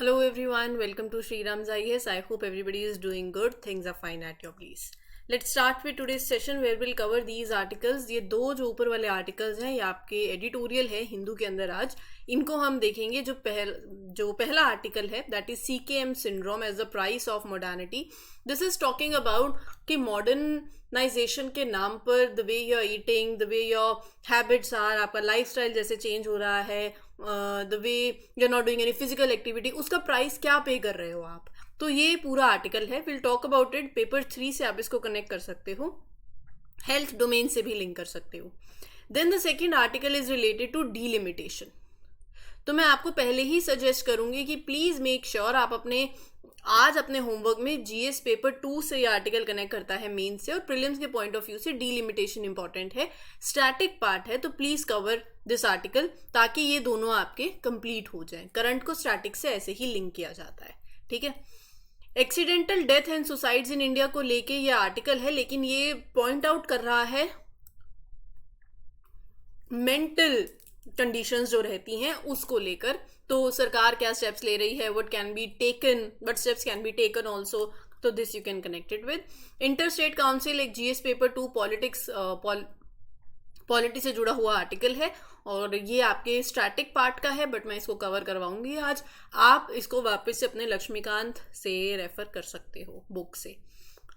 Hello everyone, welcome to Sriram's IAS. I hope everybody is doing good. Things are fine at your place. Let's start with today's session where we'll cover these articles. ये दो जो ऊपर वाले articles हैं ये आपके editorial है हिंदू के अंदर आज. इनको हम देखेंगे. जो पहला आर्टिकल है that is CKM syndrome as the price of modernity. This is talking about कि मॉडर्नाइजेशन के नाम पर the way your eating, the way your habits are, आपका लाइफस्टाइल जैसे चेंज हो रहा है, the way you are not doing any physical activity, उसका प्राइस क्या पे कर रहे हो आप. तो ये पूरा आर्टिकल है. Will talk about it. Paper 3 से आप इसको कनेक्ट कर सकते हो, हेल्थ डोमेन से भी लिंक कर सकते हो. Then the second article is related to delimitation. तो मैं आपको पहले ही सजेस्ट करूंगी कि प्लीज मेक श्योर आप अपने होमवर्क में जीएस पेपर 2 से ये आर्टिकल कनेक्ट करता है मेन से, और प्रीलिम्स के पॉइंट ऑफ व्यू से डीलिमिटेशन इंपॉर्टेंट है, स्टैटिक पार्ट है. तो प्लीज कवर दिस आर्टिकल ताकि ये दोनों आपके कंप्लीट हो जाएं. करंट को स्टैटिक से ऐसे ही लिंक किया जाता है. ठीक है. Accidental death and suicides in India को लेके ये आर्टिकल है, लेकिन ये पॉइंट आउट कर रहा है मेंटल कंडीशंस जो रहती हैं उसको लेकर. तो सरकार क्या स्टेप्स ले रही है, what can be taken, what steps can be taken also. तो this you can connect it with. Inter state council एक जीएस पेपर 2 पॉलिटी से जुड़ा हुआ आर्टिकल है, और ये आपके स्टैटिक पार्ट का है, बट मैं इसको कवर करवाऊंगी आज. आप इसको वापस से अपने लक्ष्मीकांत से रेफर कर सकते हो बुक से.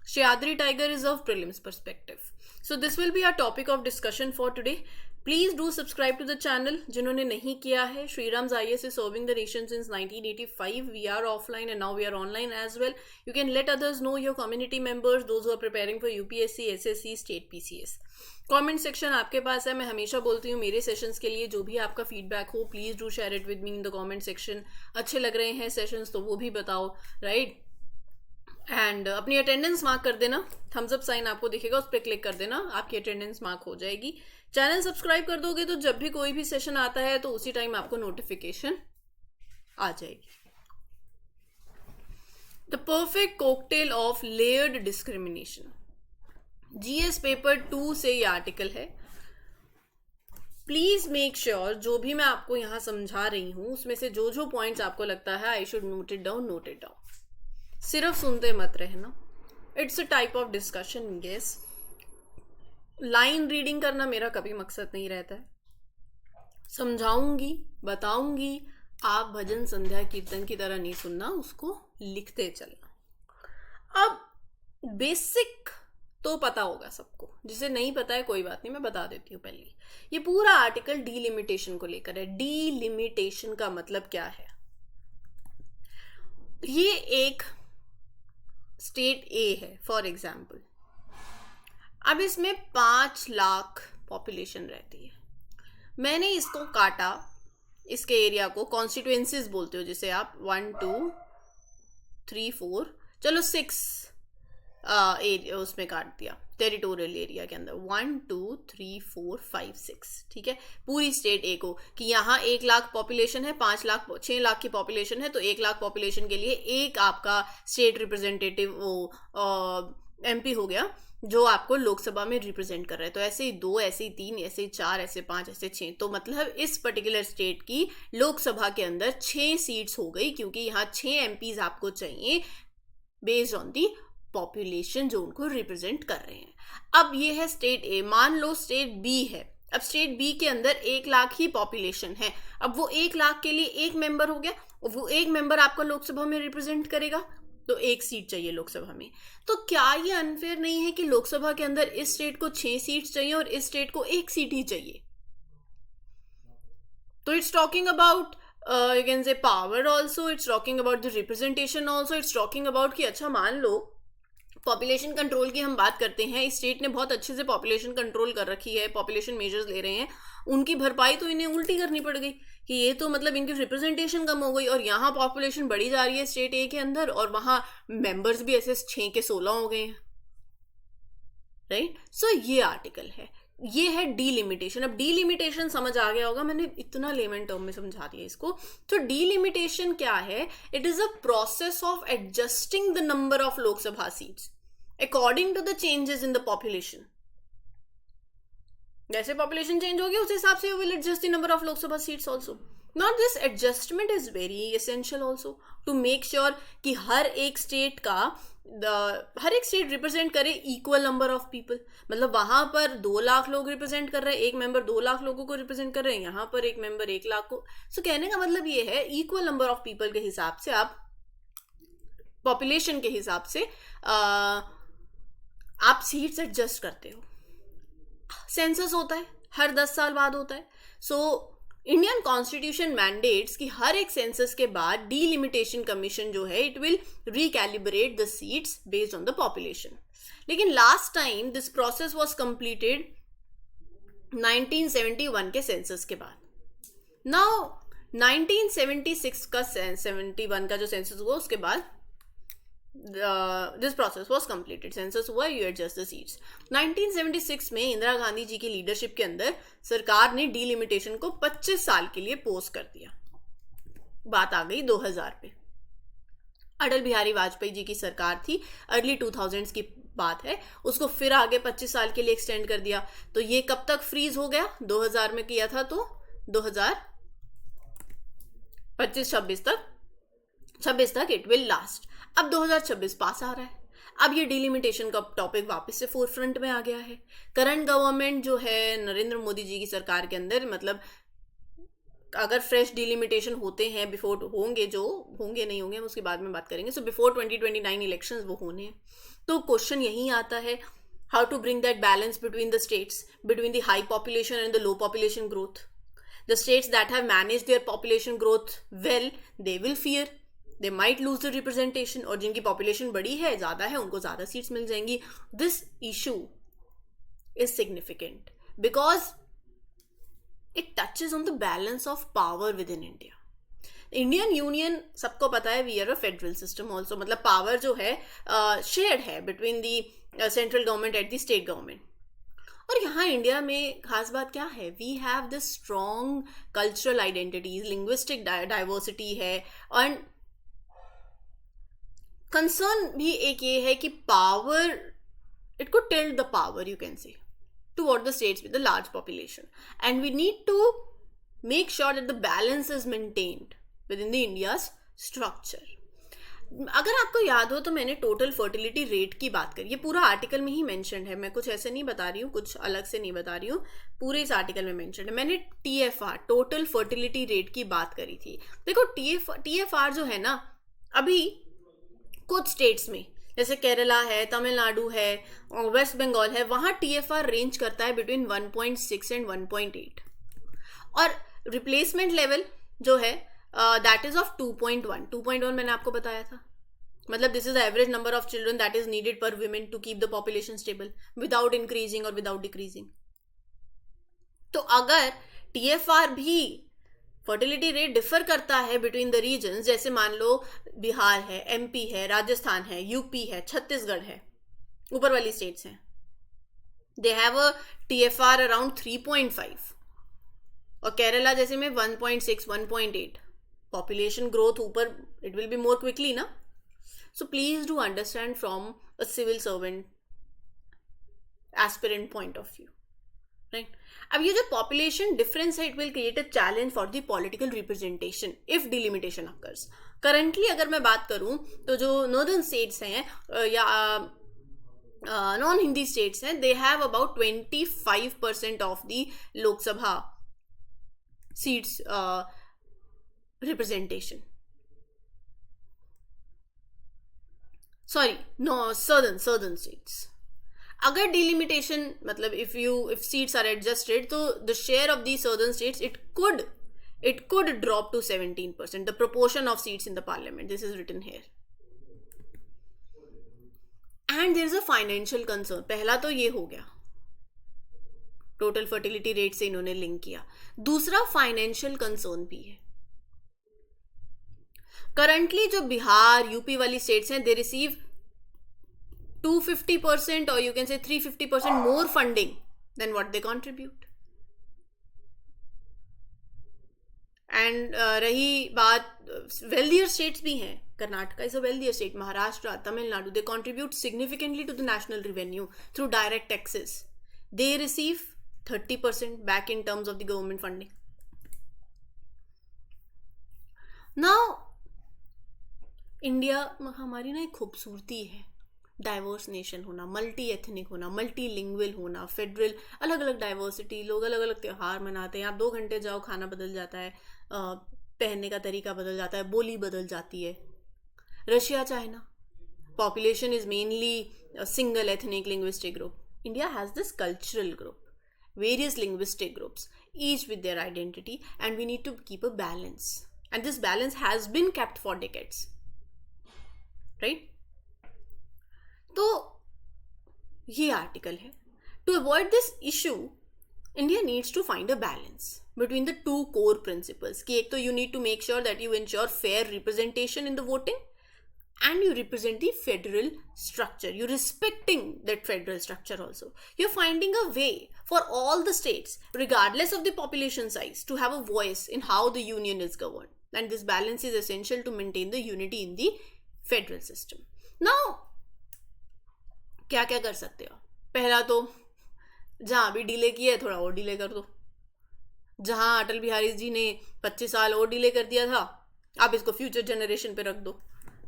Shayadri Tiger is of prelims perspective. So this will be our topic of discussion for today. Please do subscribe to the channel. जिन्होंने नहीं किया है, Sriram's IAS is serving the nation since 1985. We are offline and now we are online as well. You can let others know, your community members, those who are preparing for UPSC, SSC, State PCS. Comment section आपके पास है. मैं हमेशा बोलती हूँ मेरे sessions के लिए जो भी आपका फीडबैक हो please do share it with me in the comment section. अच्छे लग रहे हैं सेशंस तो वो भी बताओ, राइट. एंड अपनी अटेंडेंस मार्क कर देना. थम्स अप साइन आपको दिखेगा, उस पर क्लिक कर देना, आपकी अटेंडेंस मार्क हो जाएगी. चैनल सब्सक्राइब कर दोगे तो जब भी कोई भी सेशन आता है तो उसी टाइम आपको नोटिफिकेशन आ जाएगी. The perfect cocktail of layered discrimination, GS paper 2 से ये आर्टिकल है. प्लीज मेक श्योर जो भी मैं आपको यहाँ समझा रही हूँ उसमें से जो जो पॉइंट्स आपको लगता है I should note it down. सिर्फ सुनते मत रहना. It's a type of discussion. Guess line reading करना मेरा कभी मकसद नहीं रहता है. समझाऊंगी, बताऊंगी, आप भजन संध्या कीर्तन की तरह नहीं सुनना, उसको लिखते चलना. अब बेसिक तो पता होगा सबको, जिसे नहीं पता है कोई बात नहीं, मैं बता देती हूँ पहले. ये पूरा आर्टिकल डीलिमिटेशन को लेकर है. डीलिमिटेशन का मतलब क्या है? ये एक स्टेट ए है फॉर एग्जाम्पल. अब इसमें 5 लाख पॉपुलेशन रहती है. मैंने इसको काटा, इसके एरिया को कॉन्स्टिट्यूएंसीज बोलते हो जिसे आप 1 2 3 4 चलो 6 एरिया उसमें काट दिया टेरिटोरियल एरिया के अंदर. 1 2 3 4 5 6. ठीक है. पूरी स्टेट ए को कि यहाँ 1 लाख पॉपुलेशन है, 6 लाख की पॉपुलेशन है, तो 1 लाख पॉपुलेशन के लिए एक आपका स्टेट रिप्रेजेंटेटिव वो MP हो गया जो आपको लोकसभा में रिप्रेजेंट कर रहा है. तो ऐसे ही 2, ऐसे ही 3, ऐसे ही 4, ऐसे 5, ऐसे 6. तो मतलब इस पर्टिकुलर स्टेट की लोकसभा के अंदर 6 सीट्स हो गई, क्योंकि यहाँ 6 MPs आपको चाहिए बेस्ड ऑन दी पॉपुलेशन जो उनको रिप्रेजेंट कर रहे हैं. अब ये है स्टेट ए. मान लो स्टेट बी है. अब स्टेट बी के अंदर 1 लाख ही पॉपुलेशन है. अब वो 1 लाख के लिए एक मेंबर हो गया, और वो एक मेंबर आपको लोकसभा में रिप्रेजेंट करेगा, तो 1 सीट चाहिए लोकसभा में. तो क्या ये अनफेयर नहीं है कि लोकसभा के अंदर इस स्टेट को 6 सीट्स चाहिए और इस स्टेट को 1 सीट ही चाहिए? तो it's talking about you can से power also, it's talking about the representation also, it's talking about कि अच्छा मान लो पॉपुलेशन कंट्रोल की हम बात करते हैं. इस स्टेट ने बहुत अच्छे से पॉपुलेशन कंट्रोल कर रखी है, पॉपुलेशन मेजर्स ले रहे हैं, उनकी भरपाई तो इन्हें उल्टी करनी पड़ गई कि ये तो मतलब इनकी रिप्रेजेंटेशन कम हो गई, और यहाँ पॉपुलेशन बढ़ी जा रही है स्टेट ए के अंदर, और वहां मेंबर्स भी ऐसे 6 के 16 हो गए हैं. राइट. सो ये आर्टिकल है, ये है डीलिमिटेशन. अब डीलिमिटेशन समझ आ गया होगा, मैंने इतना लेमन टर्म में समझा दिया इसको. तो डीलिमिटेशन क्या है? It is a process of adjusting the number of Lok Sabha seats according to the changes in the population. जैसे पॉपुलेशन चेंज होगी उस हिसाब से will adjust the number of Lok Sabha seats also. Not this adjustment is very essential also to make sure कि हर एक state represent करे equal number of people. मतलब वहां पर 2 लाख लोग रिप्रेजेंट कर रहे हैं, एक मेंबर 2 लाख लोगों को रिप्रेजेंट कर रहे हैं, यहाँ पर एक मेंबर 1 लाख को. सो कहने का मतलब ये है इक्वल नंबर ऑफ पीपल के हिसाब से आप पॉपुलेशन के हिसाब से आप सीट्स एडजस्ट करते हो. सेंसस होता है हर 10 साल बाद होता है. सो इंडियन कॉन्स्टिट्यूशन मैंडेट्स कि हर एक सेंसस के बाद डीलिमिटेशन कमीशन जो है it will recalibrate the seats based on the population. लेकिन last time this process was completed 1971 के सेंसस के बाद. नाउ 1976 का 71 का जो सेंसस हुआ उसके बाद this process was completed. Census हुआ, यू एडजस्ट द सीट्स. 1976 में इंदिरा गांधी जी की लीडरशिप के अंदर सरकार ने डीलिमिटेशन को 25 साल के लिए पोस्ट कर दिया. बात आ गई 2000 पे. अटल बिहारी वाजपेयी जी की सरकार थी, अर्ली 2000s की बात है, उसको फिर आगे 25 साल के लिए एक्सटेंड कर दिया. तो ये कब तक फ्रीज हो गया? 2000 में किया था तो 2025-26 तक इट विल लास्ट. अब 2026 पास आ रहा है. अब ये डिलिमिटेशन का टॉपिक वापस से फोरफ्रंट में आ गया है. करंट गवर्नमेंट जो है नरेंद्र मोदी जी की सरकार के अंदर, मतलब अगर फ्रेश डिलिमिटेशन होते हैं बिफोर होंगे, जो होंगे नहीं होंगे हम उसके बाद में बात करेंगे. सो बिफोर 2029 इलेक्शंस वो होने हैं. तो क्वेश्चन यही आता है how to bring that balance between the states, between the high population and the low population growth. The states that have managed their population growth well, they will fear they might lose the representation. और जिनकी population बड़ी है, ज़्यादा है, उनको ज़्यादा seats मिल जाएंगी. This issue is significant because it touches on the balance of power within India. Indian union सबको पता है we are a federal system also. मतलब पावर जो है शेयर्ड है between the central government at the state government. और यहाँ India में खास बात क्या है? We have this strong cultural identities, linguistic diversity है. एंड कंसर्न भी एक ये है कि power, it could tilt the power, you can say, toward the states with a large population. And we need to make sure that the balance is maintained within the India's structure. अगर आपको याद हो तो मैंने total fertility rate की बात करी. ये पूरा आर्टिकल में ही मेंशन्ड है, मैं कुछ ऐसे नहीं बता रही हूँ, कुछ अलग से नहीं बता रही हूँ, पूरे इस आर्टिकल में मेंशन्ड है. मैंने TFR, टोटल फर्टिलिटी रेट की बात करी थी. देखो TFR जो है ना, अभी कुछ स्टेट्स में जैसे केरला है, तमिलनाडु है, वेस्ट बंगाल है, वहाँ TFR रेंज करता है बिटवीन 1.6 एंड 1.8. और रिप्लेसमेंट लेवल जो है दैट इज ऑफ 2.1. 2.1 मैंने आपको बताया था. मतलब this is the average number of children that is needed per women to keep the population stable without increasing और विदाउट डिक्रीजिंग. तो अगर TFR भी फर्टिलिटी रेट डिफर करता है बिटवीन द रीजन्स, जैसे मान लो बिहार है, MP है, राजस्थान है, UP है, छत्तीसगढ़ है, ऊपर वाली स्टेट्स हैं, they have a TFR around 3.5. और केरला जैसे में 1.6, 1.8. पॉपुलेशन ग्रोथ ऊपर it will be more quickly ना. So please do understand from a civil servant aspirant point of view, right. अब ये जो पॉपुलेशन डिफरेंस है, it will create a challenge for the political representation if delimitation occurs. Currently अगर मैं बात करूं तो जो नॉर्दर्न स्टेट्स हैं या नॉन हिंदी स्टेट्स हैं, they have about 25% of the Lok Sabha seats representation. Sorry, no, southern states. अगर डिलिमिटेशन मतलब if seats are adjusted, तो the share of these southern states it could drop to 17%. The proportion of seats in the parliament. This is written here. And there is a financial concern. पहला तो ये हो गया, total fertility rate से इन्होंने link किया. दूसरा financial concern भी है. करंटली जो बिहार, UP वाली स्टेट्स हैं, दे रिसीव 250% और you can say 350% more funding than what they contribute. And रही बात, वेल्दियर स्टेट्स भी हैं. Karnataka is a wealthier state, Maharashtra, Tamil Nadu, they contribute significantly to the national revenue through direct taxes. They receive 30% back in terms of the government funding. Now India हमारी ना एक खूबसूरती है, diverse nation होना, मल्टी एथनिक होना, multi lingual होना, federal, अलग अलग डाइवर्सिटी, लोग अलग अलग त्यौहार मनाते हैं। आप 2 घंटे जाओ खाना बदल जाता है, पहनने का तरीका बदल जाता है, बोली बदल जाती है। Russia, China, population is mainly a single ethnic linguistic group. India has this cultural group, various linguistic groups, each with their identity, and we need to keep a balance. And this balance has been kept for decades, right? तो ये article है, to avoid this issue India needs to find a balance between the two core principles कि एक तो you need to make sure that you ensure fair representation in the voting and you represent the federal structure. You're respecting that federal structure also. You're finding a way for all the states, regardless of the population size, to have a voice in how the union is governed. And this balance is essential to maintain the unity in the federal system. Now, क्या क्या कर सकते हो? पहला तो जहाँ भी delay किया है थोड़ा और डिले कर दो। जहाँ अटल बिहारी जी ने 25 साल और डिले कर दिया था, आप इसको फ्यूचर जनरेशन पे रख दो,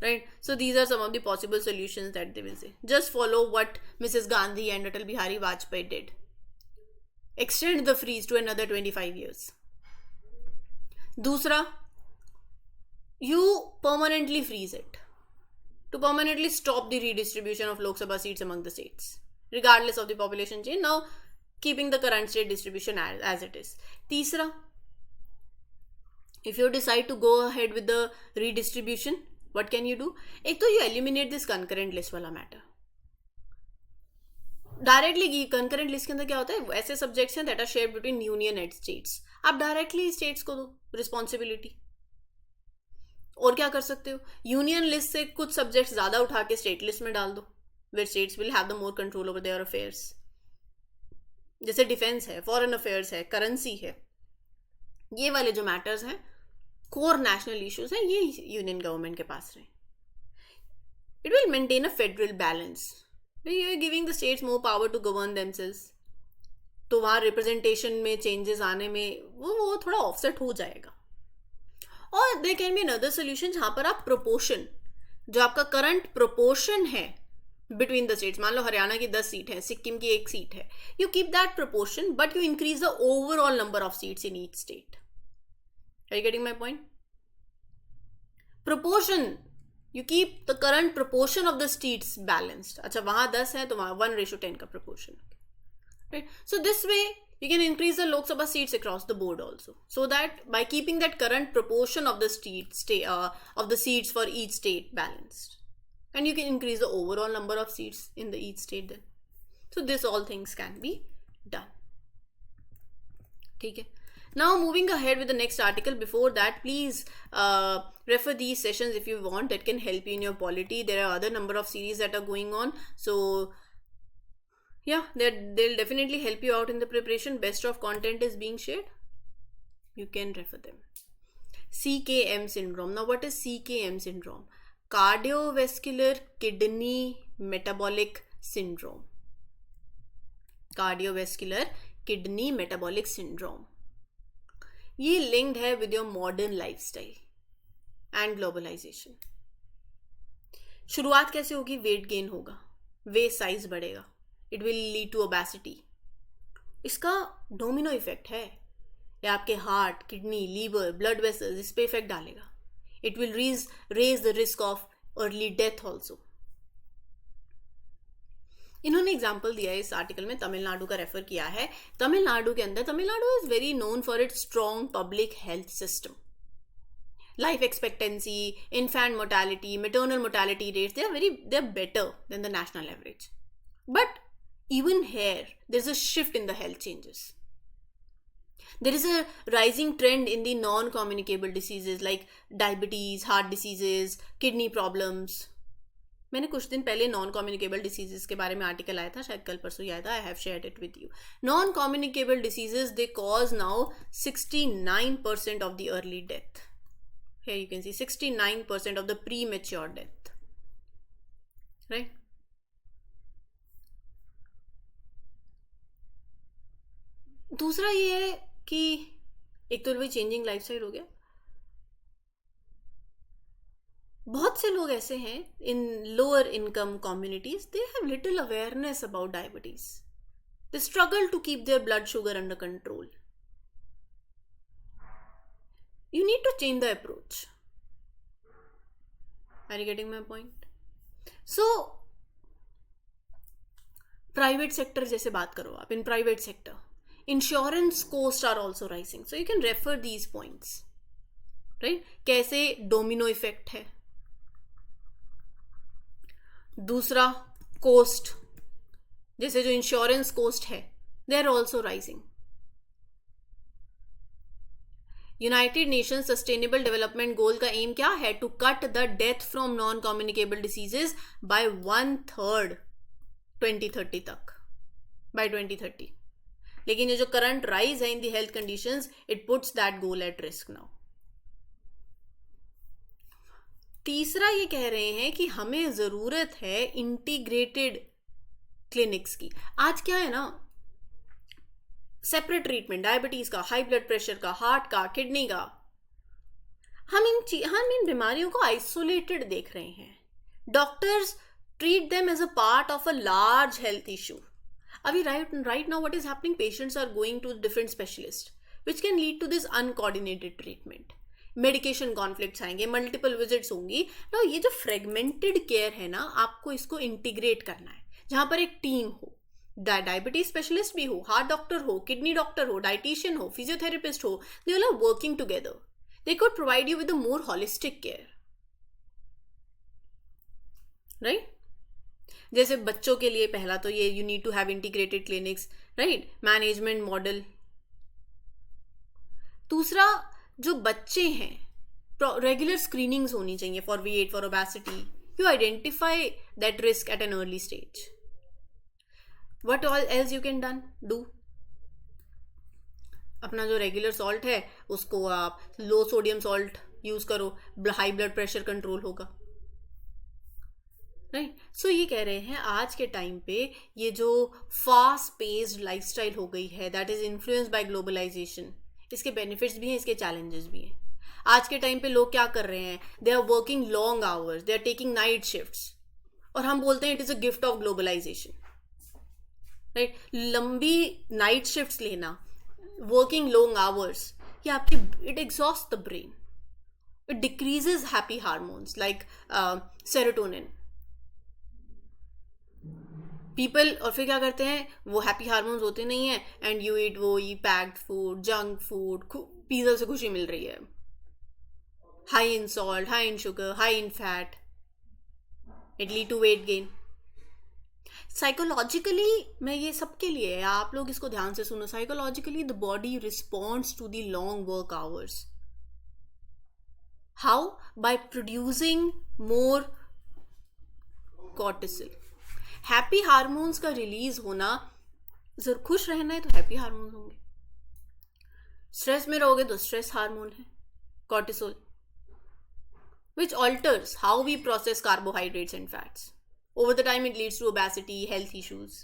right? So these are some of the possible solutions that they will say. Just follow what Mrs. Gandhi and Atal Bihari Vajpayee did. Extend the freeze to another 25 years. दूसरा, you permanently freeze it to permanently stop the redistribution of Lok Sabha seats among the states, regardless of the population change. Now, keeping the current state distribution as it is. तीसरा, if you decide to go ahead with the redistribution, what can you do? एक तो you eliminate this concurrent list वाला matter directly. concurrent list के अंदर क्या होता है, ऐसे सब्जेक्ट्स हैं that are shared between union and states, आप डायरेक्टली स्टेट्स को दो रिस्पॉन्सिबिलिटी। और क्या कर सकते हो, यूनियन लिस्ट से कुछ सब्जेक्ट्स ज़्यादा उठा के स्टेट लिस्ट में डाल दो, where states will have the more control over their affairs. जैसे डिफेंस है, फॉरेन अफेयर्स है, करेंसी है, ये वाले जो मैटर्स हैं, कोर नेशनल इश्यूज हैं, ये यूनियन गवर्नमेंट के पास रहे. It will maintain a federal balance. You are giving the states more power to govern themselves, तो वहाँ रिप्रेजेंटेशन में चेंजेस आने में वो थोड़ा ऑफसेट हो जाएगा. और there can be another solution जहाँ पर आप प्रोपोर्शन, जो आपका करंट प्रोपोर्शन है बिटवीन द स्टेट्स, मान लो हरियाणा की 10 सीट है, सिक्किम की 1 सीट है, you keep that proportion but you increase the overall number of seats in each state. Are you getting my point? Proportion, you keep the current proportion of the seats balanced. अच्छा, वहाँ 10 है तो वहाँ 1:10 का proportion, right? So this way you can increase the Lok Sabha seats across the board also, so that by keeping that current proportion of the seats for each state balanced, and you can increase the overall number of seats in the each state then. So this all things can be done. ठीक है. Now moving ahead with the next article. Before that, please refer these sessions if you want, that can help you in your polity. There are other number of series that are going on, so yeah, they'll definitely help you out in the preparation. Best of content is being shared, you can refer them. CKM syndrome. Now what is CKM syndrome? Cardiovascular kidney metabolic syndrome. Cardiovascular kidney metabolic syndrome. ये linked है with your modern lifestyle and globalization. शुरुआत कैसे होगी? Weight gain होगा, waist size बढ़ेगा, it will lead to obesity. इसका domino effect है, ये आपके heart, kidney, liver, blood vessels, इस पे इफेक्ट डालेगा. It will raise the risk of early death also. इन्होंने एग्जाम्पल दिया है इस आर्टिकल में, तमिलनाडु का रेफर किया है. तमिलनाडु के अंदर, Tamil Nadu is very known for its strong public health system. Life expectancy, infant mortality, maternal mortality rates, they are better than the national average. But even here, there is a shift in the health changes. There is a rising trend in the non-communicable diseases like diabetes, heart diseases, kidney problems. मैंने कुछ दिन पहले non communicable diseases के बारे में article आया था, शायद कल परसों ही आया था. I have shared it with you. Non communicable diseases, they cause now 69% of the early death. Here you can see 69% of the pre mature death, right. दूसरा ये है कि एक तो वही चेंजिंग लाइफस्टाइल हो गया, बहुत से लोग ऐसे हैं in lower income communities, they have little awareness about diabetes, they struggle to keep their blood sugar under control. You need to change the approach. Are you getting my point? So, private sector जैसे बात करो आप, in private sector insurance cost are also rising, so you can refer these points, right. कैसे domino effect है. दूसरा, cost, जैसे जो insurance cost है, they are also rising. United Nations sustainable development goal का एम क्या है? To cut the death from non communicable diseases by 1/3 2030 तक, बाय 2030. लेकिन ये जो करंट राइज है in the health conditions, it puts that goal at risk now. तीसरा ये कह रहे हैं कि हमें जरूरत है इंटीग्रेटेड क्लिनिक्स की. आज क्या है ना, सेपरेट ट्रीटमेंट डायबिटीज का, हाई ब्लड प्रेशर का, हार्ट का, किडनी का, हम इन बीमारियों को आइसोलेटेड देख रहे हैं. Doctors treat them as a part of a large health issue. अभी right now what is happening, patients are going to different specialist which can lead to this uncoordinated treatment. Medication conflicts आएंगे, multiple visits होंगी. ना ये जो fragmented care है ना, आपको इसको इंटीग्रेट करना है, जहां पर एक टीम हो, डायबिटीज स्पेशलिस्ट भी हो, हार्ट डॉक्टर हो, किडनी डॉक्टर हो, डाइटिशियन हो, फिजियोथेरेपिस्ट हो, they all are working together. They could provide you with a more holistic care, right. जैसे बच्चों के लिए पहला तो ये, you need to have integrated clinics, right, management model. दूसरा, जो बच्चे हैं, रेगुलर स्क्रीनिंग्स होनी चाहिए for weight, for obesity. You identify that risk at an early stage. What all else you can do? अपना जो रेगुलर सॉल्ट है उसको आप लो सोडियम सॉल्ट यूज करो, हाई ब्लड प्रेशर कंट्रोल होगा, राइट. सो ये कह रहे हैं आज के टाइम पे ये जो फास्ट पेस्ड लाइफस्टाइल हो गई है, that is influenced by globalization, इसके बेनिफिट्स भी हैं, इसके चैलेंजेस भी हैं. आज के टाइम पे लोग क्या कर रहे हैं, they are working long hours, they are taking night shifts, और हम बोलते हैं it is a gift of globalization, right. लंबी नाइट शिफ्ट्स लेना, वर्किंग लॉन्ग आवर्स, ये आपके, it exhaust the brain, it decreases happy hormones like serotonin. People, और फिर क्या करते हैं, वो हैप्पी हार्मोन्स होते नहीं है, एंड यू ईट वो ये packed food, junk food, pizza से खुशी मिल रही है, high in salt, high in sugar, high in fat, it lead to weight gain. Psychologically, मैं ये सबके लिए है, आप लोग इसको ध्यान से सुनो. Psychologically the body responds to the long work hours. How? By producing more cortisol. Happy hormones का रिलीज होना, जरूर खुश रहना है तो हैप्पी हार्मोन्स होंगे, स्ट्रेस में रहोगे तो स्ट्रेस हार्मोन है cortisol, which alters how we process carbohydrates and fats. Over the time it leads to obesity, health issues.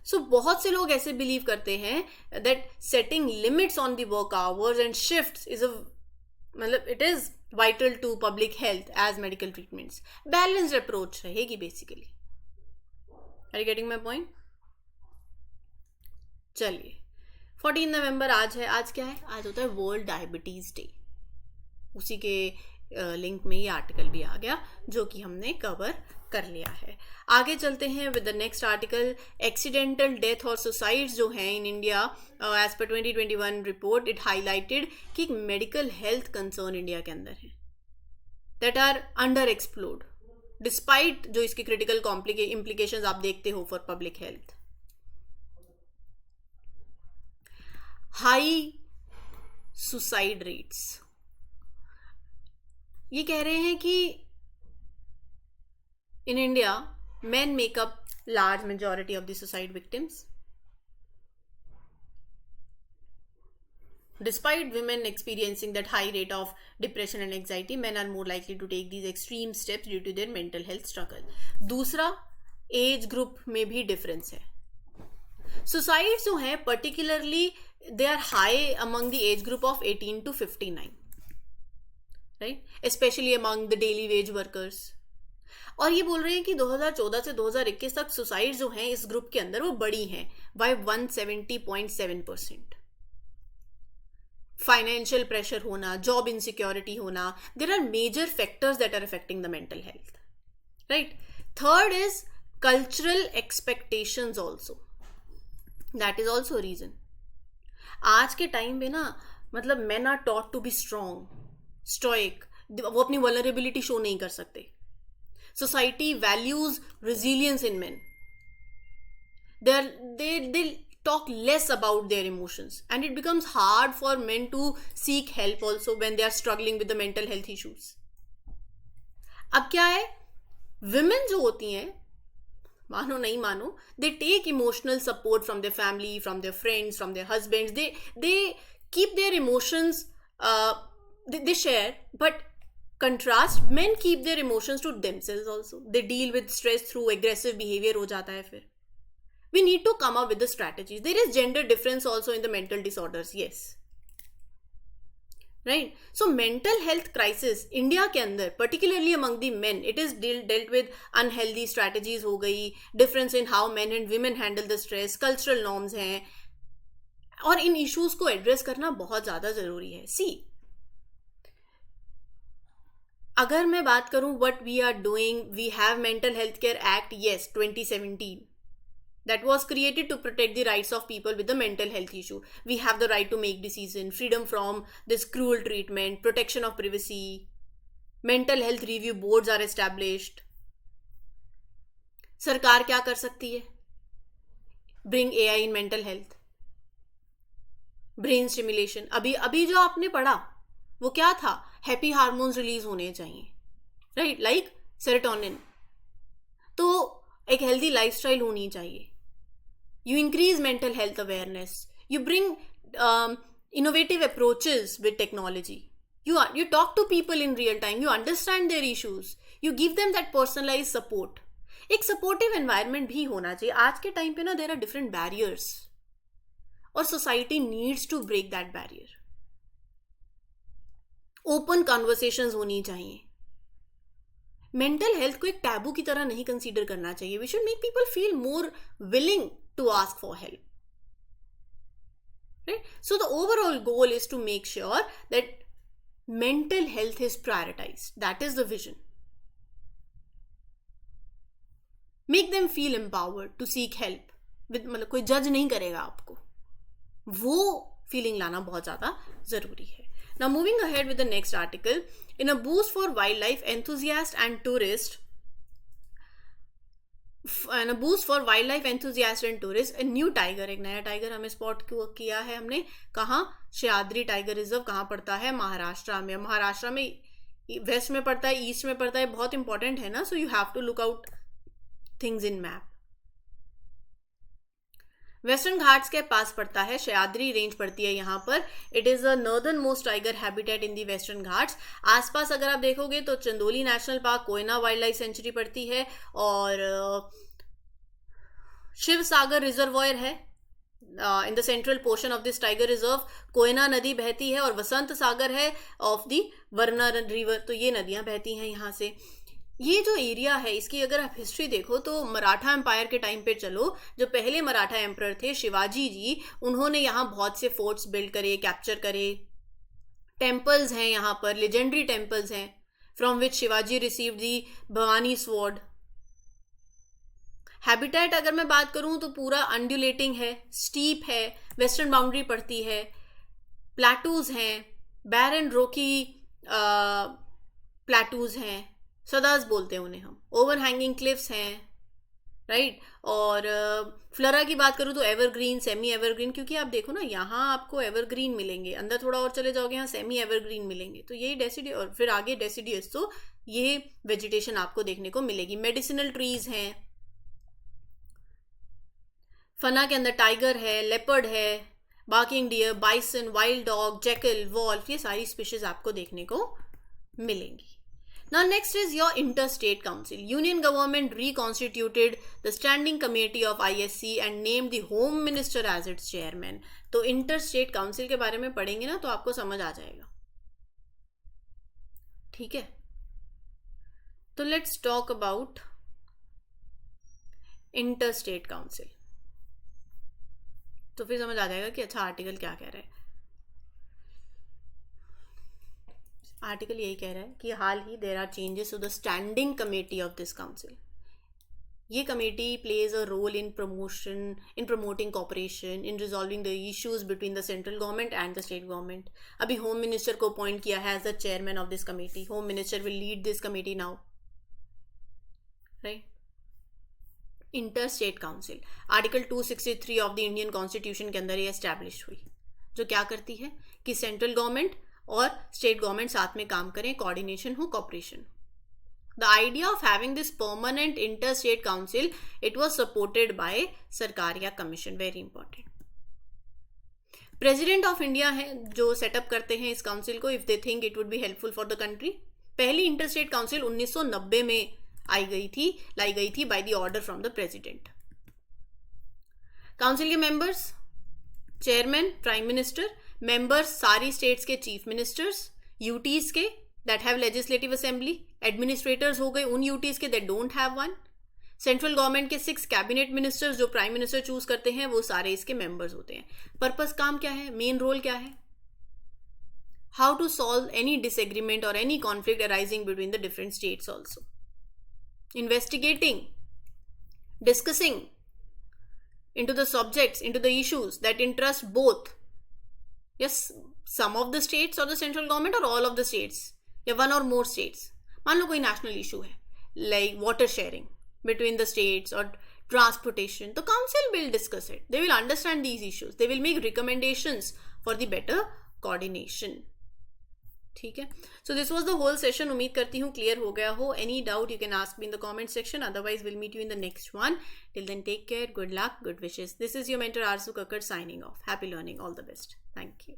So बहुत से लोग ऐसे बिलीव करते हैं that setting limits on the work hours and shifts is मतलब it is vital to public health as medical treatments. Balanced approach रहेगी basically. Are you getting my point? चलिए, 14 नवंबर आज है. आज क्या है? आज होता है वर्ल्ड डायबिटीज डे. उसी के लिंक में ये आर्टिकल भी आ गया जो कि हमने कवर कर लिया है. आगे चलते हैं with the next article. Accidental death और सुसाइड्स जो हैं in India, as per 2021 report, it highlighted कि मेडिकल हेल्थ कंसर्न इंडिया के अंदर है that are under explored, despite जो इसकी क्रिटिकल इम्प्लीकेशंस आप देखते हो for public health. High suicide rates, ये कह रहे हैं कि in India men make up large majority of the suicide victims. Despite women experiencing that high rate of depression and anxiety, men are more likely to take these extreme steps due to their mental health struggle. दूसरा, age group में भी difference है. Suicide जो है particularly they are high among the age group of 18 to 59, right, specially among the daily wage workers. और ये बोल रहे हैं कि 2014 से 2021 तक सुसाइड जो हैं इस ग्रुप के अंदर वो बढ़ी हैं बाय 170.7%। फाइनेंशियल प्रेशर होना, जॉब इनसिक्योरिटी होना, there are major factors that are affecting the mental health, right. Third is cultural expectations also, that is also reason. आज के टाइम में ना, मतलब men are taught to be strong, stoic, वो अपनी vulnerability show नहीं कर सकते। Society values resilience in men. They talk less about their emotions, and it becomes hard for men to seek help also when they are struggling with the mental health issues. अब क्या है, women जो होती हैं, मानो नहीं मानो, they take emotional support from their family, from their friends, from their husbands. They keep their emotions, they share, but contrast, men keep their emotions to themselves also. They deal with stress through aggressive behavior हो जाता है फिर. We need to come up with the strategies. There is gender difference also in the mental disorders, yes. Right? So mental health crisis India के अंदर, particularly among the men, it is dealt with unhealthy strategies हो गई, difference in how men and women handle the stress, cultural norms हैं, और इन issues को address करना बहुत ज़्यादा ज़रूरी है. See, अगर मैं बात करूं what we are doing, we have Mental Health Care Act, yes, 2017, that was created to protect the rights of people with the mental health issue. We have the right to make decision, freedom from this cruel treatment, protection of privacy, mental health review boards are established. सरकार क्या कर सकती है? Bring AI in mental health, brain stimulation. अभी जो आपने पढ़ा वो क्या था? हैप्पी हार्मोन्स रिलीज होने चाहिए, राइट, लाइक सेरोटोनिन. तो एक हेल्दी लाइफस्टाइल होनी चाहिए. You increase mental health awareness, you bring innovative approaches with technology, you talk to people in real time, you understand their issues, you give them that personalized support. एक supportive environment भी होना चाहिए. आज के time पे ना there are different barriers, और society needs to break that barrier. Open conversations होनी चाहिए. मेंटल हेल्थ को एक टैबू की तरह नहीं कंसीडर करना चाहिए. We should make people feel more willing to ask for help, right. So the overall goal is to make sure that mental health is prioritized. That is the vision. Make them feel empowered to seek help with, मतलब कोई जज नहीं करेगा आपको, वो feeling लाना बहुत ज्यादा जरूरी है. Now moving ahead with the next article, in a boost for wildlife enthusiasts and tourists, a new tiger, एक नया टाइगर हमें स्पॉट किया है हमने. कहाँ? सह्याद्री टाइगर रिजर्व कहाँ पड़ता है? महाराष्ट्र में. महाराष्ट्र में वेस्ट में पड़ता है, ईस्ट में पड़ता है, बहुत इंपॉर्टेंट है ना. So you have to look out things in map. Western Ghats के पास पड़ता है, सह्याद्री रेंज पड़ती है यहाँ पर. It is a northern most tiger habitat in the Western Ghats. आसपास अगर आप देखोगे तो Chandoli national park, Koyna wildlife sanctuary पड़ती है, और शिव सागर रिजर्वॉयर है in the central portion of this tiger reserve. Koyna नदी बहती है, और वसंत सागर है ऑफ द वरना रिवर. तो ये नदियाँ बहती हैं यहाँ से. ये जो एरिया है इसकी अगर आप हिस्ट्री देखो तो मराठा एम्पायर के टाइम पे चलो, जो पहले मराठा एम्परर थे शिवाजी जी, उन्होंने यहाँ बहुत से फोर्ट्स बिल्ड करे, कैप्चर करे. टेम्पल्स हैं यहाँ पर, लेजेंडरी टेम्पल्स हैं, from which Shivaji received the Bhavani sword. Habitat अगर मैं बात करूँ तो पूरा अंडुलेटिंग है, स्टीप है, वेस्टर्न बाउंड्री पड़ती है, प्लेटूज हैं, बैरन रोकी प्लेटूज हैं, सदाज बोलते हैं उन्हें हम, ओवर हैंगिंग क्लिफ्स हैं, राइट. और फ्लोरा की बात करूँ तो एवरग्रीन, सेमी एवरग्रीन, क्योंकि आप देखो ना यहाँ आपको एवरग्रीन मिलेंगे, अंदर थोड़ा और चले जाओगे यहाँ सेमी एवरग्रीन मिलेंगे. तो यही डेसिडियस, और फिर आगे डेसिडियस, तो ये वेजिटेशन आपको देखने को मिलेगी. मेडिसिनल ट्रीज हैं. फना के अंदर टाइगर है, लेपर्ड है, barking deer, bison, wild dog, jackal, wolf, ये सारी स्पीशीज आपको देखने को मिलेंगी. Now next is your interstate council. Union government reconstituted the standing committee of ISC and named the home minister as its chairman. तो interstate council के बारे में पढ़ेंगे ना तो आपको समझ आ जाएगा. ठीक है, तो let's talk about inter state council. तो फिर समझ आ जाएगा कि अच्छा आर्टिकल क्या कह रहा है। आर्टिकल यही कह रहा है कि हाल ही there are changes to the standing committee of this council. ये committee plays a role in promoting cooperation, in resolving the issues between the central government and the state government. अभी होम मिनिस्टर को appoint किया है as the chairman of this committee. Home minister will lead this committee now, right. Inter state council article 263 of the Indian constitution के अंदर ये establish हुई, जो क्या करती है कि सेंट्रल गवर्नमेंट और स्टेट गवर्नमेंट साथ में काम करें, कोऑर्डिनेशन हो, corporation. The idea of having this permanent interstate council, it was supported by Sarkaria Commission, very important. President of India है जो सेटअप करते हैं इस काउंसिल को, if they think it would be helpful for the country. पहली interstate council 1990 में लाई गई थी by the order from the president. Council के members, chairman prime minister, members सारी स्टेट्स के चीफ मिनिस्टर्स, यूटीज के that have legislative assembly, administrators हो गए उन यूटीज के that don't have one, central government के 6 कैबिनेट मिनिस्टर्स जो प्राइम मिनिस्टर चूज करते हैं वो सारे इसके मेंबर्स होते हैं। पर्पस, काम क्या है, मेन रोल क्या है, how to solve any disagreement और any conflict arising between the different states, also investigating, discussing into the subjects, into the issues that interest both, yes, some of the states or the central government or all of the states, या one और more states. मान लो कोई national issue है like water sharing between the states और transportation, तो council will discuss it, they will understand these issues, they will make recommendations for the better coordination. ठीक है, so this was the whole session. उम्मीद करती हूँ clear हो गया हो। Any doubt you can ask me in the comment section, otherwise will meet you in the next one. Till then take care, good luck, good wishes. This is your mentor Aarzoo Kakkar signing off. Happy learning, all the best, thank you.